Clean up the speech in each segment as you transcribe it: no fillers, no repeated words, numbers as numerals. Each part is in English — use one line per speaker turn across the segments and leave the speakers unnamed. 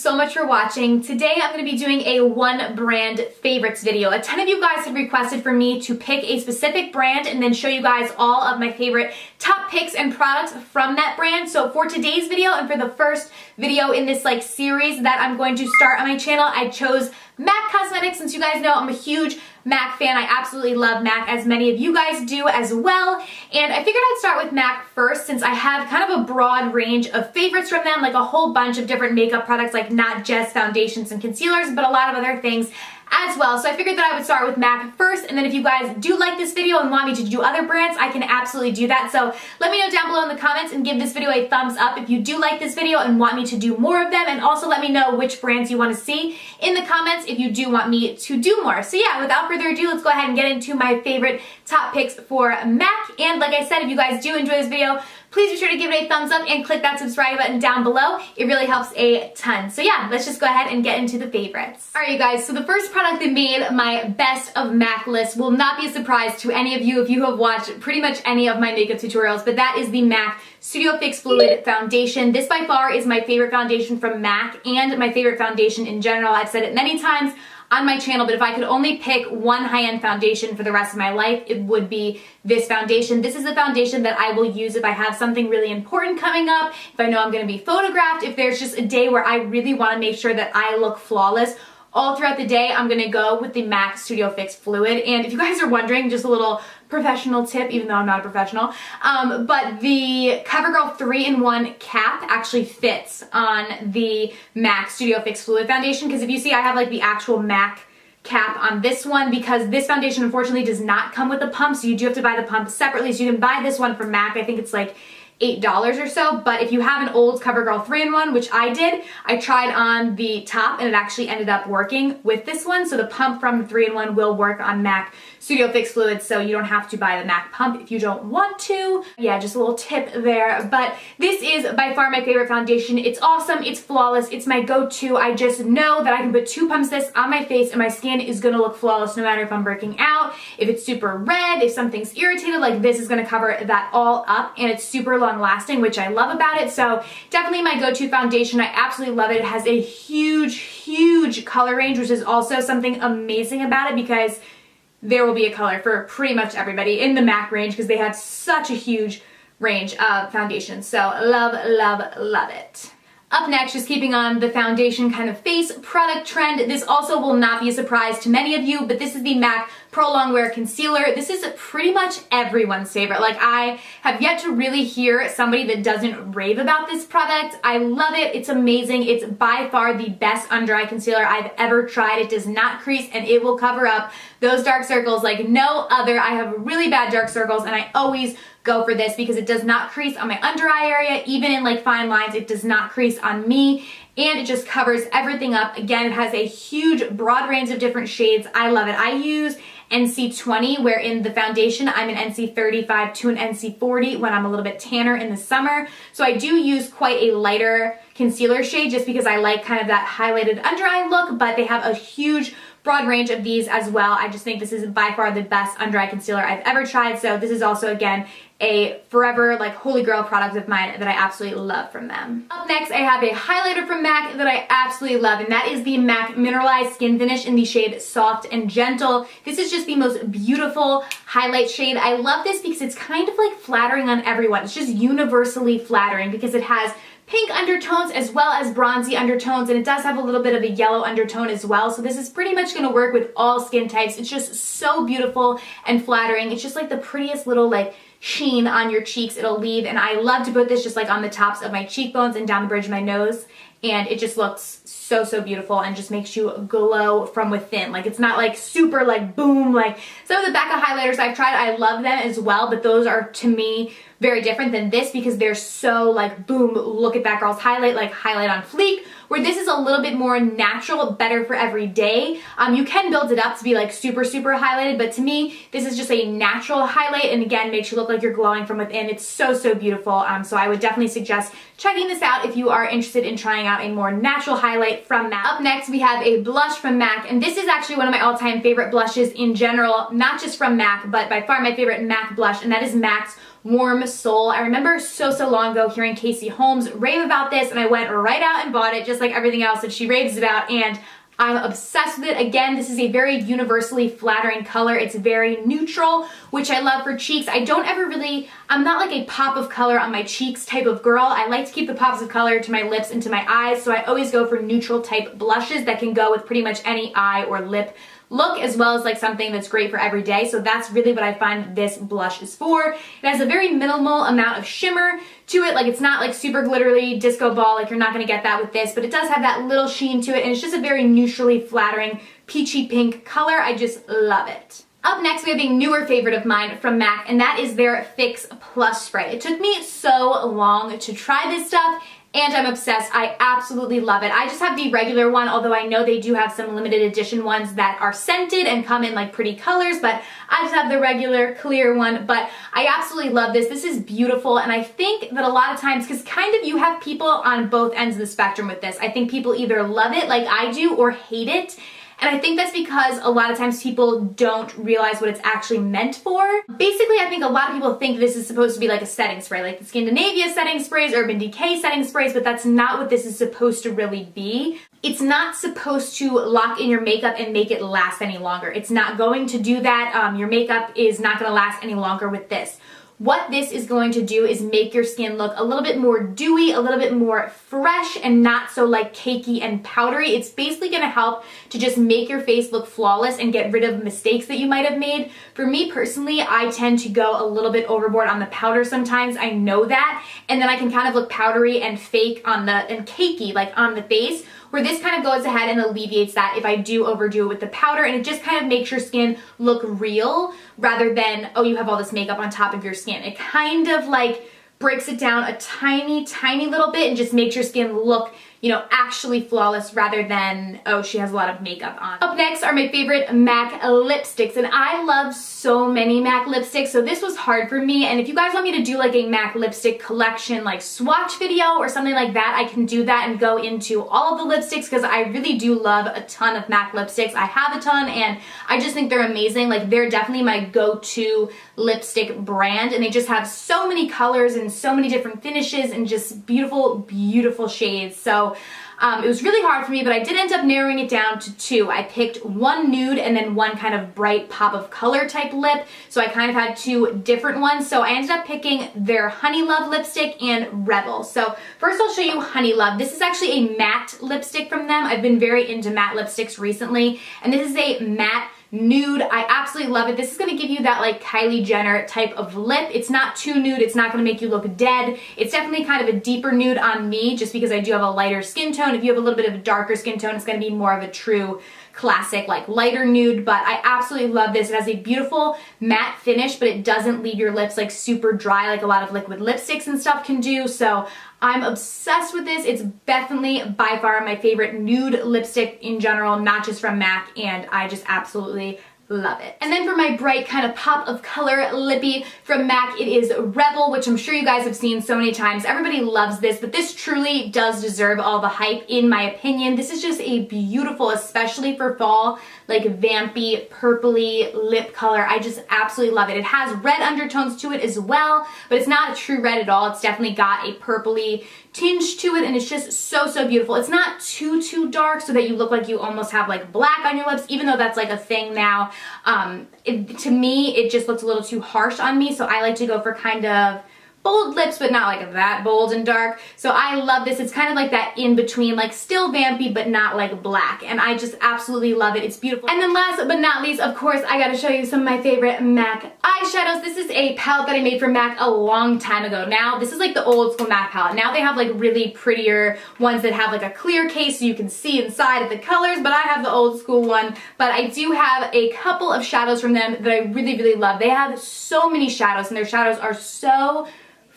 so much for watching. Today I'm going to be doing a one brand favorites video. A ton of you guys have requested for me to pick a specific brand and then show you guys all of my favorite top picks and products from that brand. So for today's video and for the first video in this series that I'm going to start on my channel, I chose MAC Cosmetics. Since you guys know I'm a huge MAC fan, I absolutely love MAC, as many of you guys do as well. And I figured I'd start with MAC first, since I have kind of a broad range of favorites from them, like a whole bunch of different makeup products, like not just foundations and concealers, but a lot of other things as well. So I figured that I would start with MAC first, and then if you guys do like this video and want me to do other brands, I can absolutely do that. So let me know down below in the comments and give this video a thumbs up if you do like this video and want me to do more of them, and also let me know which brands you want to see in the comments if you do want me to do more. So yeah, without further ado, let's go ahead and get into my favorite top picks for MAC. And like I said, if you guys do enjoy this video, please be sure to give it a thumbs up and click that subscribe button down below. It really helps a ton. So yeah, let's just go ahead and get into the favorites. Alright you guys, so the first product that made my best of MAC list will not be a surprise to any of you if you have watched pretty much any of my makeup tutorials, but that is the MAC Studio Fix Fluid Foundation. This by far is my favorite foundation from MAC and my favorite foundation in general. I've said it many times on my channel, but if I could only pick one high-end foundation for the rest of my life, it would be this foundation. This is the foundation that I will use if I have something really important coming up, if I know I'm going to be photographed, if there's just a day where I really want to make sure that I look flawless. All throughout the day, I'm going to go with the MAC Studio Fix Fluid. And if you guys are wondering, just a little professional tip, even though I'm not a professional, but the CoverGirl 3-in-1 cap actually fits on the MAC Studio Fix Fluid Foundation, because if you see, I have the actual MAC cap on this one, because this foundation unfortunately does not come with a pump, so you do have to buy the pump separately. So you can buy this one from MAC. I think it's like $8 or so, but if you have an old CoverGirl 3-in-1, which I did, I tried on the top and it actually ended up working with this one. So the pump from the 3-in-1 will work on MAC Studio Fix Fluid, so you don't have to buy the MAC pump if you don't want to. Yeah, just a little tip there. But this is by far my favorite foundation. It's awesome, it's flawless, it's my go-to. I just know that I can put 2 pumps of this on my face and my skin is gonna look flawless no matter if I'm breaking out, if it's super red, if something's irritated, this is gonna cover that all up, and it's super long lasting, which I love about it. So definitely my go-to foundation. I absolutely love it. It has a huge color range, which is also something amazing about it, because there will be a color for pretty much everybody in the MAC range, because they have such a huge range of foundations. So love it. Up next, just keeping on the foundation kind of face product trend, this also will not be a surprise to many of you, but this is the MAC Pro Longwear Concealer. This is pretty much everyone's favorite. I have yet to really hear somebody that doesn't rave about this product. I love it. It's amazing. It's by far the best under eye concealer I've ever tried. It does not crease, and it will cover up those dark circles like no other. I have really bad dark circles, and I always go for this because it does not crease on my under eye area. Even in fine lines, it does not crease on me, and it just covers everything up. Again, it has a huge broad range of different shades. I love it. I use NC20, where in the foundation I'm an NC35 to an NC40 when I'm a little bit tanner in the summer. So I do use quite a lighter concealer shade just because I like kind of that highlighted under eye look, but they have a huge broad range of these as well. I just think this is by far the best under eye concealer I've ever tried. So this is also, again, a forever holy grail product of mine that I absolutely love from them. Up next, I have a highlighter from MAC that I absolutely love, and that is the MAC Mineralized Skin Finish in the shade Soft and Gentle. This is just the most beautiful highlight shade. I love this because it's kind of flattering on everyone. It's just universally flattering because it has pink undertones as well as bronzy undertones, and it does have a little bit of a yellow undertone as well. So this is pretty much going to work with all skin types. It's just so beautiful and flattering. It's just the prettiest little sheen on your cheeks it'll leave, and I love to put this just on the tops of my cheekbones and down the bridge of my nose, and it just looks so beautiful and just makes you glow from within. It's not super boom some of the Becca highlighters I've tried. I love them as well, but those are to me very different than this because they're so boom, look at that girl's highlight, highlight on fleek, where this is a little bit more natural, better for every day. You can build it up to be super highlighted, but to me this is just a natural highlight, and again makes you look like you're glowing from within. It's so beautiful. So I would definitely suggest checking this out if you are interested in trying out a more natural highlight highlight from MAC. Up next, we have a blush from MAC, and this is actually one of my all-time favorite blushes in general, not just from MAC, but by far my favorite MAC blush, and that is MAC's Warm Soul. I remember so long ago hearing Casey Holmes rave about this, and I went right out and bought it, just like everything else that she raves about, and I'm obsessed with it. Again, this is a very universally flattering color. It's very neutral, which I love for cheeks. I'm not like a pop of color on my cheeks type of girl. I like to keep the pops of color to my lips and to my eyes, so I always go for neutral type blushes that can go with pretty much any eye or lip look, as well as like something that's great for every day. So that's really what I find this blush is for. It has a very minimal amount of shimmer to it. Like, it's not like super glittery disco ball, like you're not gonna get that with this, but it does have that little sheen to it, and it's just a very neutrally flattering peachy pink color. I just love it. Up next, we have a newer favorite of mine from MAC, and that is their Fix Plus Spray. It took me so long to try this stuff, and I'm obsessed. I absolutely love it. I just have the regular one, although I know they do have some limited edition ones that are scented and come in like pretty colors, but I just have the regular clear one. But I absolutely love this. This is beautiful, and I think that a lot of times, because kind of you have people on both ends of the spectrum with this. I think people either love it like I do or hate it. And I think that's because a lot of times people don't realize what it's actually meant for. Basically, I think a lot of people think this is supposed to be like a setting spray, like the Skindinavia setting sprays, Urban Decay setting sprays, but that's not what this is supposed to really be. It's not supposed to lock in your makeup and make it last any longer. It's not going to do that. Your makeup is not going to last any longer with this. What this is going to do is make your skin look a little bit more dewy, a little bit more fresh, and not so like cakey and powdery. It's basically going to help to just make your face look flawless and get rid of mistakes that you might have made. For me personally, I tend to go a little bit overboard on the powder sometimes. I know that, and then I can kind of look powdery and fake and cakey like on the face, where this kind of goes ahead and alleviates that if I do overdo it with the powder, and it just kind of makes your skin look real rather than, oh, you have all this makeup on top of your skin. It kind of like breaks it down a tiny little bit and just makes your skin look, you know, actually flawless rather than, oh, she has a lot of makeup on. Up next are my favorite MAC lipsticks, and I love so many MAC lipsticks, so this was hard for me. And if you guys want me to do like a MAC lipstick collection like swatch video or something like that, I can do that and go into all of the lipsticks, because I really do love a ton of MAC lipsticks. I have a ton, and I just think they're amazing. Like, they're definitely my go-to lipstick brand, and they just have so many colors and so many different finishes and just beautiful shades. So it was really hard for me, but I did end up narrowing it down to two. I picked one nude and then one kind of bright pop of color type lip, so I kind of had two different ones. So I ended up picking their Honey Love lipstick and Rebel. So first I'll show you Honey Love. This is actually a matte lipstick from them. I've been very into matte lipsticks recently, and this is a matte nude. I absolutely love it. This is going to give you that like Kylie Jenner type of lip. It's not too nude. It's not going to make you look dead. It's definitely kind of a deeper nude on me, just because I do have a lighter skin tone. If you have a little bit of a darker skin tone, it's going to be more of a true classic like lighter nude. But I absolutely love this. It has a beautiful matte finish, but it doesn't leave your lips like super dry like a lot of liquid lipsticks and stuff can do. So I'm obsessed with this. It's definitely by far my favorite nude lipstick in general, not just from MAC, and I just absolutely love it. And then for my bright kind of pop of color lippy from MAC, it is Rebel, which I'm sure you guys have seen so many times. Everybody loves this, but this truly does deserve all the hype in my opinion. This is just a beautiful, especially for fall, like vampy, purpley lip color. I just absolutely love it. It has red undertones to it as well, but it's not a true red at all. It's definitely got a purpley tinge to it, and it's just so beautiful. It's not too dark so that you look like you almost have like black on your lips, even though that's like a thing now. To me, it just looks a little too harsh on me, so I like to go for kind of bold lips, but not like that bold and dark. So I love this. It's kind of like that in between, like still vampy, but not like black. And I just absolutely love it. It's beautiful. And then last but not least, of course, I gotta show you some of my favorite MAC eyeshadows. This is a palette that I made for MAC a long time ago. Now, this is like the old school MAC palette. Now they have like really prettier ones that have like a clear case so you can see inside of the colors, but I have the old school one. But I do have a couple of shadows from them that I really love. They have so many shadows, and their shadows are so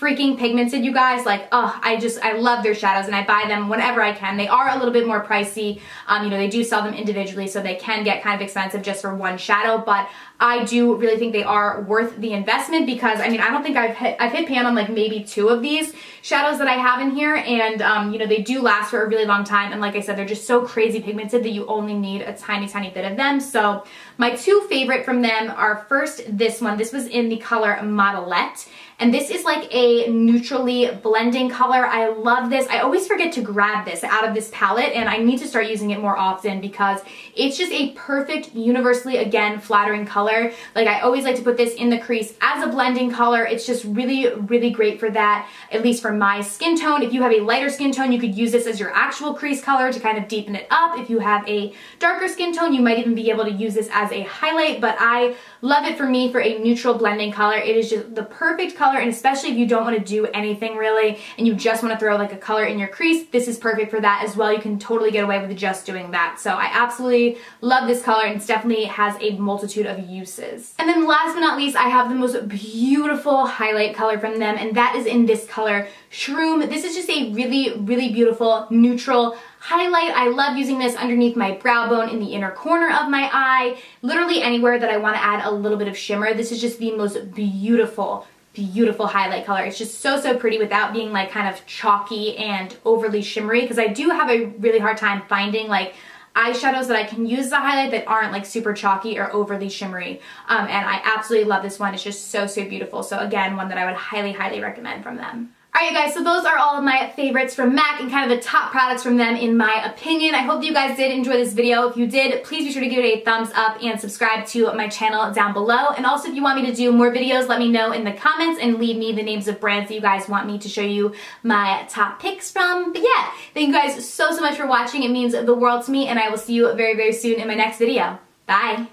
freaking pigmented, you guys. Like, oh, I love their shadows and I buy them whenever I can. They are a little bit more pricey. You know, they do sell them individually, so they can get kind of expensive just for one shadow, but I do really think they are worth the investment because, I mean, I don't think I've hit pan on like maybe 2 of these shadows that I have in here, and you know, they do last for a really long time, and like I said, they're just so crazy pigmented that you only need a tiny, tiny bit of them. So my 2 favorite from them are first this one. This was in the color Modelette. And this is like a neutrally blending color. I love this. I always forget to grab this out of this palette, and I need to start using it more often because it's just a perfect, universally, again, flattering color. Like, I always like to put this in the crease as a blending color. It's just really, really great for that, at least for my skin tone. If you have a lighter skin tone, you could use this as your actual crease color to kind of deepen it up. If you have a darker skin tone, you might even be able to use this as a highlight, but I love it for me for a neutral blending color. It is just the perfect color, and especially if you don't want to do anything really and you just want to throw like a color in your crease, this is perfect for that as well. You can totally get away with just doing that. So I absolutely love this color, and it definitely has a multitude of uses. And then last but not least, I have the most beautiful highlight color from them, and that is in this color, Shroom. This is just a really, really beautiful neutral highlight. I love using this underneath my brow bone, in the inner corner of my eye, literally anywhere that I want to add a little bit of shimmer. This is just the most beautiful, beautiful highlight color. It's just so, so pretty without being like kind of chalky and overly shimmery, because I do have a really hard time finding like eyeshadows that I can use as a highlight that aren't like super chalky or overly shimmery. And I absolutely love this one. It's just so, so beautiful. So again, one that I would highly, highly recommend from them. Alright, you guys, so those are all of my favorites from MAC and kind of the top products from them in my opinion. I hope you guys did enjoy this video. If you did, please be sure to give it a thumbs up and subscribe to my channel down below. And also, if you want me to do more videos, let me know in the comments and leave me the names of brands that you guys want me to show you my top picks from. But yeah, thank you guys so, so much for watching. It means the world to me, and I will see you very, very soon in my next video. Bye!